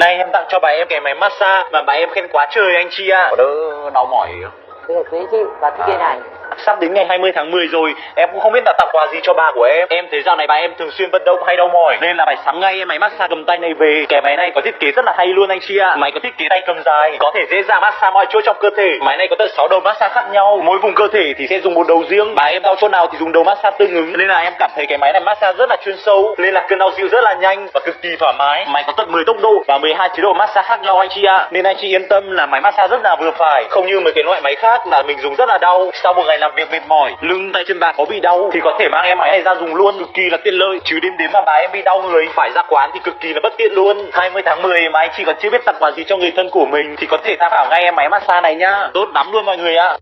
Nay em tặng cho bà em cái máy massage mà bà em khen quá trời anh chị ạ. Có đỡ đau mỏi không? Thế là dễ chịu và thích cái này. Sắp đến ngày 20 tháng 10 rồi, em cũng không biết là tặng quà gì cho bà của em. Em thấy dạo này bà em thường xuyên vận động hay đau mỏi, nên là phải sắm ngay em máy massage cầm tay này về. Cái máy này có thiết kế rất là hay luôn anh chị ạ. Máy có thiết kế tay cầm dài, có thể dễ dàng massage mọi chỗ trong cơ thể. Máy này có tận 6 đầu massage khác nhau, mỗi vùng cơ thể thì sẽ dùng một đầu riêng. Bà em đau chỗ nào thì dùng đầu massage tương ứng, nên là em cảm thấy cái máy này massage rất là chuyên sâu, nên là cơn đau dịu rất là nhanh và cực kỳ thoải mái. Máy có tận 10 tốc độ và 12 chế độ massage khác nhau anh chị ạ. Nên anh chị yên tâm là máy massage rất là vừa phải, không như mấy cái loại máy khác là mình dùng rất là đau. Sau một ngày làm việc mệt mỏi, lưng tay chân bà có bị đau thì có thể mang em máy này ra dùng luôn, cực kỳ là tiện lợi. Chứ đêm đến mà bà em bị đau người phải ra quán thì cực kỳ là bất tiện luôn. 20 tháng 10 mà anh chị còn chưa biết tặng quà gì cho người thân của mình thì có thể tham khảo ngay em máy massage này nhá, tốt lắm luôn mọi người ạ.